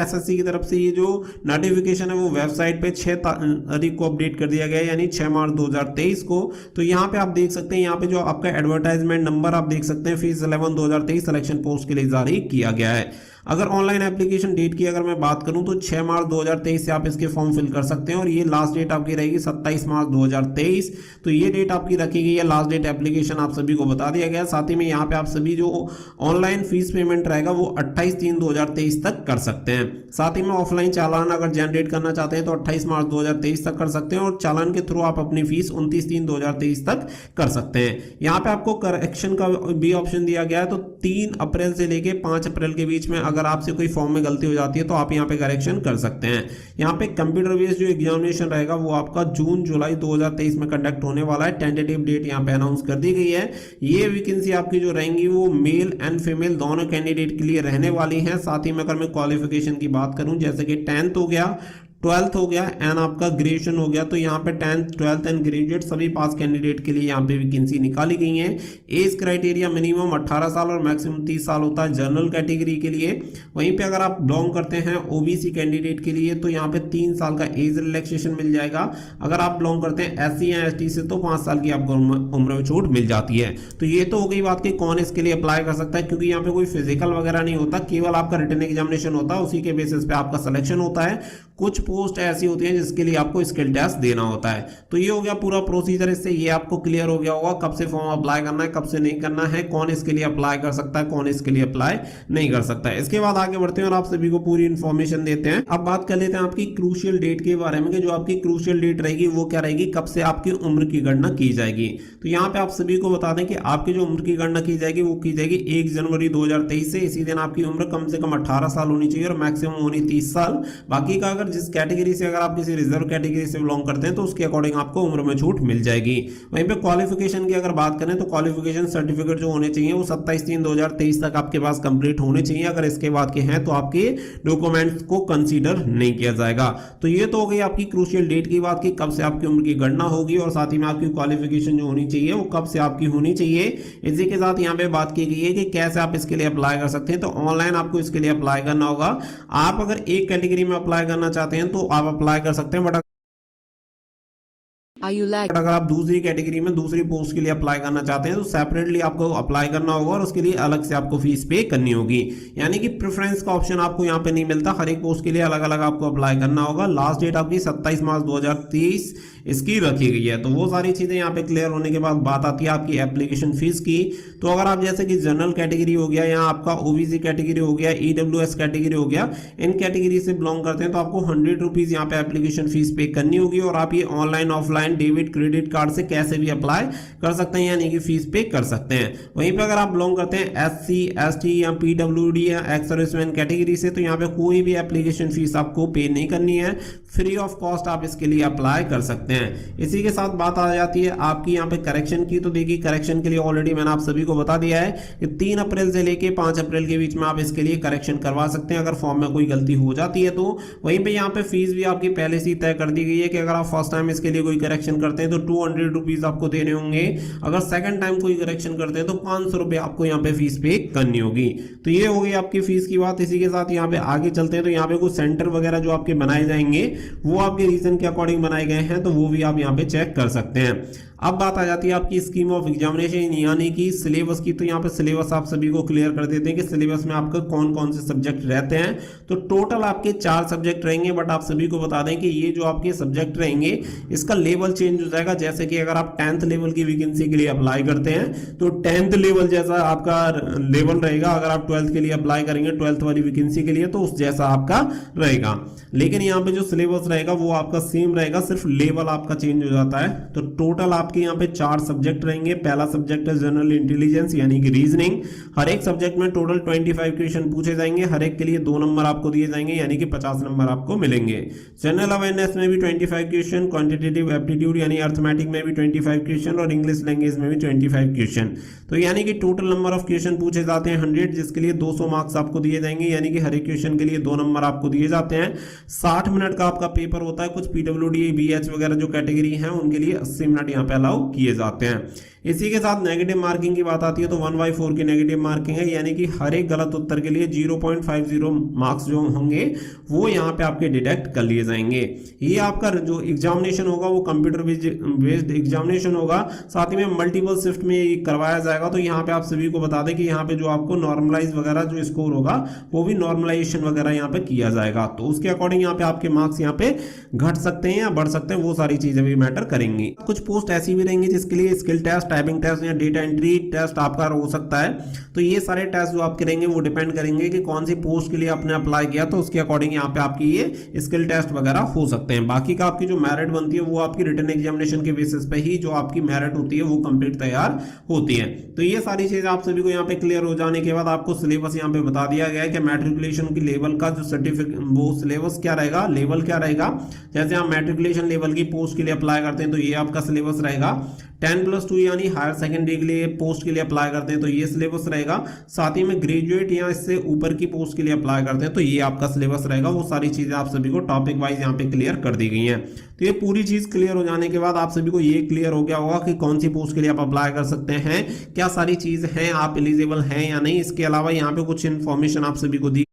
SSC की तरफ से ये जो नोटिफिकेशन है वो वेबसाइट पे 6 तारीख को अपडेट कर दिया गया है, यानी 6 मार्च 2023 को। तो यहाँ पे आप देख सकते हैं, यहाँ पे जो आपका एडवर्टाइजमेंट नंबर आप देख सकते हैं फीस 11 2023 सिलेक्शन पोस्ट के लिए जारी किया गया है। अगर ऑनलाइन एप्लीकेशन डेट की अगर मैं बात करूं तो 6 मार्च 2023 से आप इसके फॉर्म फिल कर सकते हैं और ये लास्ट डेट आपकी रहेगी 27 मार्च 2023। तो ये डेट आपकी रखी गई है, लास्ट डेट एप्लीकेशन आप सभी को बता दिया गया। साथ ही में यहाँ पे आप सभी जो ऑनलाइन फीस पेमेंट रहेगा वो 28/3/2023 तक कर सकते हैं। साथ ही में ऑफलाइन चालान अगर जनरेट करना चाहते हैं तो 28 मार्च 2023 तक कर सकते हैं और चालान के थ्रू आप अपनी फीस 29/3/2023 तक कर सकते हैं। यहाँ पे आपको करेक्शन का भी ऑप्शन दिया गया है, तो 3 अप्रैल से लेके 5 अप्रैल के बीच में अगर आपसे कोई फॉर्म में गलती हो जाती है तो आप यहाँ पे करेक्शन कर सकते हैं। यहाँ पे कंप्यूटर बेस्ड जो एग्जामिनेशन रहेगा वो आपका जून जुलाई 2023 में कंडक्ट होने वाला है। टेंटेटिव डेट यहाँ पे अनाउंस कर दी गई है। ये वैकेंसी आपकी जो रहेंगी वो मेल एंड फीमेल दोनों कैंडिडेट के लिए रहने वाली है। साथ ही में अगर मैं क्वालिफिकेशन की बात करूं, जैसे कि 10th हो गया, 12th हो गया एंड आपका ग्रेजुएशन हो गया, तो यहाँ पे 10th 12th एंड ग्रेजुएट सभी पास कैंडिडेट के लिए यहाँ पे वैकेंसी निकाली गई है। एज क्राइटेरिया मिनिमम 18 साल और मैक्सिमम 30 साल होता है जनरल कैटेगरी के लिए। वहीं पे अगर आप बिलोंग करते हैं ओबीसी कैंडिडेट के लिए तो यहाँ पे 3 साल का एज रिलैक्सेशन मिल जाएगा। अगर आप बिलोंग करते हैं एससी या एसटी से तो 5 साल की आपको उम्र में छूट मिल जाती है। तो ये तो हो गई बात कि कौन इसके लिए अप्लाई कर सकता है, क्योंकि यहाँ पे कोई फिजिकल वगैरह नहीं होता, केवल आपका रिटन एग्जामिनेशन होता है, उसी के बेसिस पे आपका सिलेक्शन होता है। कुछ पोस्ट ऐसी होती हैं जिसके लिए आपको स्किल टेस्ट देना होता है। तो ये हो गया पूरा प्रोसीजर, इससे ये आपको क्लियर हो गया होगा कब से फॉर्म अप्लाई करना है, कब से नहीं करना है, कौन इसके लिए अप्लाई कर सकता है, कौन इसके लिए अप्लाई नहीं कर सकता है। इसके बाद आगे बढ़ते हैं और आप सभी को पूरी इंफॉर्मेशन देते हैं। अब बात कर लेते हैं आपकी क्रूशियल डेट के बारे में कि जो आपकी क्रूशियल डेट रहेगी वो क्या रहेगी, कब से आपकी उम्र की गणना की जाएगी। तो यहाँ पे आप सभी को बता दें कि आपकी जो उम्र की गणना की जाएगी वो की जाएगी 1 जनवरी 2023 से। इसी दिन आपकी उम्र कम से कम 18 साल होनी चाहिए और मैक्सिमम होनी 30 साल। बाकी का अगर जिस कैटेगरी से अगर आप किसी रिजर्व कैटेगरी से बिलोंग करते हैं तो उसके अकॉर्डिंग आपको उम्र में छूट मिल जाएगी। वहीं पे क्वालिफिकेशन की अगर बात करें तो क्वालिफिकेशन सर्टिफिकेट जो होने चाहिए वो 27/3/2023 तक आपके पास कंप्लीट होने चाहिए। अगर इसके बाद के हैं तो आपके डॉक्यूमेंट्स को कंसीडर नहीं किया जाएगा। तो ये तो हो गई आपकी क्रूशियल डेट की बात की कब से आपकी उम्र की गणना होगी और साथ ही में आपकी क्वालिफिकेशन जो होनी चाहिए वो कब से आपकी होनी चाहिए। इसी के साथ यहाँ पे बात की गई है कि कैसे आप इसके लिए अप्लाई कर सकते हैं। तो ऑनलाइन आपको इसके लिए अप्लाई करना होगा। आप अगर एक कैटेगरी में अप्लाई करना चाहते हैं तो आप अप्लाई कर सकते हैं, बट अगर आप दूसरी कैटेगरी में दूसरी पोस्ट के लिए अप्लाई करना चाहते हैं तो सेपरेटली आपको अप्लाई करना होगा और उसके लिए अलग से आपको फीस पे करनी होगी। यानी कि प्रेफरेंस का ऑप्शन आपको यहाँ पे नहीं मिलता, हर एक पोस्ट के लिए अलग अलग आपको अप्लाई करना होगा। लास्ट डेट आपकी 27 मार्च 2023 इसकी रखी गई है। तो वो सारी चीजें यहाँ पे क्लियर होने के बाद बात आती है आपकी एप्लीकेशन फीस की। तो अगर आप जैसे कि जनरल कैटेगरी हो गया या आपका ओबीसी कैटेगरी हो गया, ईडब्ल्यूएस कैटेगरी हो गया, इन कैटेगरी से बिलोंग करते हैं तो आपको 100 रुपीज यहाँ पे एप्लीकेशन फीस पे करनी होगी और आप ये online offline debit credit card से कैसे भी अप्लाई कर सकते हैं, यानी कि फीस पे कर सकते हैं। वहीं पे अगर आप बिलोंग करते हैं एससी एसटी या पीडब्ल्यूडी या एक्स सर्विसमैन कैटेगरी से तो यहाँ पे कोई भी एप्लीकेशन फीस आपको पे नहीं करनी है, फ्री ऑफ कॉस्ट आप इसके लिए अप्लाई कर सकते हैं। इसी के साथ बात आ जाती है आपकी यहाँ पे करेक्शन की। तो देखिए करेक्शन के लिए ऑलरेडी मैंने आप सभी को बता दिया है कि 3 अप्रैल से लेके 5 अप्रैल के बीच में आप इसके लिए करेक्शन करवा सकते हैं अगर फॉर्म में कोई गलती हो जाती है तो। वहीं पे यहाँ पे फीस भी आपकी पहले से ही तय कर दी गई है कि अगर आप फर्स्ट टाइम इसके लिए कोई करेक्शन करते हैं तो 200 रुपीज आपको देने होंगे। अगर सेकंड टाइम कोई करेक्शन करते हैं तो 500 रुपए आपको यहाँ पे फीस पे करनी होगी। तो ये हो गई आपकी फीस की बात। इसी के साथ यहाँ पे आगे चलते हैं तो यहाँ पे कुछ सेंटर वगैरह जो आपके बनाए जाएंगे वो आपके रीजन के अकॉर्डिंग बनाए गए हैं, तो वो भी आप यहाँ पे चेक कर सकते हैं। अब बात आ जाती है आपकी स्कीम ऑफ एग्जामिनेशन यानी कि सिलेबस की। तो यहाँ पे सिलेबस आप सभी को क्लियर कर देते हैं कि सिलेबस में आपका कौन कौन से सब्जेक्ट रहते हैं। तो टोटल आपके 4 सब्जेक्ट रहेंगे, बट आप सभी को बता दें कि ये जो आपके सब्जेक्ट रहेंगे इसका लेवल चेंज हो जाएगा। जैसे कि अगर आप 10th लेवल की वैकेंसी के लिए अप्लाई करते हैं तो 10th लेवल जैसा आपका लेवल रहेगा। अगर आप 12th के लिए अप्लाई करेंगे 12th वाली वैकेंसी के लिए तो उस जैसा आपका रहेगा। लेकिन यहाँ पे जो सिलेबस रहेगा वो आपका सेम रहेगा, सिर्फ लेवल आपका चेंज हो जाता है। तो टोटल आपके यहाँ पे 4 सब्जेक्ट रहेंगे। पहला सब्जेक्ट है जनरल इंटेलिजेंस यानी कि रीजनिंग। हर एक सब्जेक्ट में टोटल 25 क्वेश्चन पूछे जाएंगे, हर एक के लिए 2 नंबर आपको दिए जाएंगे यानी कि 50 नंबर आपको मिलेंगे। जनरल अवेयरनेस में भी 25 क्वेश्चन, क्वांटिटेटिव एप्टीट्यूड यानी अर्थमेटिक में भी 25 क्वेश्चन और इंग्लिश लैंग्वेज में भी 25 क्वेश्चन। तो यानी कि टोटल नंबर ऑफ क्वेश्चन पूछे जाते हैं 100, जिसके लिए 200 मार्क्स आपको दिए जाएंगे यानी कि हर एक क्वेश्चन के लिए 2 नंबर आपको दिए जाते हैं। 60 मिनट का आपका पेपर होता है। कुछ पीडब्ल्यूडी बीएच वगैरह जो कैटेगरी है उनके लिए 80 मिनट यहाँ पे अलाउ किए जाते हैं। इसी के साथ नेगेटिव मार्किंग की बात आती है तो 1/4 की नेगेटिव मार्किंग है, यानी कि हर एक गलत उत्तर के लिए 0.50 मार्क्स जो होंगे वो यहाँ पे आपके डिडक्ट कर लिए जाएंगे। ये आपका जो एग्जामिनेशन होगा वो कंप्यूटर बेस्ड एग्जामिनेशन होगा, साथ ही में मल्टीपल शिफ्ट में ये करवाया जाएगा। तो यहाँ पे आप सभी को बता दें कि यहाँ पे जो आपको नॉर्मलाइज वगैरह जो स्कोर होगा वो भी नॉर्मलाइजेशन वगैरह यहाँ पे किया जाएगा, तो उसके अकॉर्डिंग यहाँ पे आपके मार्क्स यहाँ पे घट सकते हैं या बढ़ सकते हैं, वो सारी चीजें भी मैटर करेंगी। कुछ पोस्ट ऐसी भी रहेंगी जिसके लिए स्किल टेस्ट, टाइपिंग टेस्ट या डेटा एंट्री टेस्ट आपका हो सकता है। तो ये सारे टेस्ट जो आपके रहेंगे वो डिपेंड करेंगे कि कौन सी पोस्ट के लिए आपने अप्लाई किया, तो उसके अकॉर्डिंग यहाँ पे आपकी ये स्किल टेस्ट वगैरह हो सकते हैं। बाकी का आपकी जो मेरिट बनती है वो आपकी रिटन एग्जामिनेशन के बेसिस पे ही जो आपकी मेरिट होती है वो कंप्लीट तैयार होती है। तो ये सारी चीजें आप सभी को यहाँ पे क्लियर हो जाने के बाद आपको सिलेबस यहाँ पे बता दिया गया है कि मैट्रिकुलेशन की लेवल का जो सर्टिफिकेट वो सिलेबस क्या रहेगा, लेवल क्या रहेगा। जैसे आप मैट्रिकुलेशन लेवल की पोस्ट के लिए अप्लाई करते हैं तो ये आपका सिलेबस रहेगा। 10+2 यानी हायर सेकेंडरी के लिए पोस्ट के लिए अप्लाई करते हैं तो ये सिलेबस रहेगा। साथ ही में ग्रेजुएट या इससे ऊपर की पोस्ट के लिए अप्लाई करते हैं तो ये आपका सिलेबस रहेगा। वो सारी चीजें आप सभी को टॉपिक वाइज यहाँ पे क्लियर कर दी गई हैं। तो ये पूरी चीज क्लियर हो जाने के बाद आप सभी को ये क्लियर हो गया होगा कि कौन सी पोस्ट के लिए आप अप्लाई कर सकते हैं, क्या सारी चीज हैं, आप एलिजिबल हैं या नहीं। इसके अलावा यहाँ पे कुछ इन्फॉर्मेशन आप सभी को दी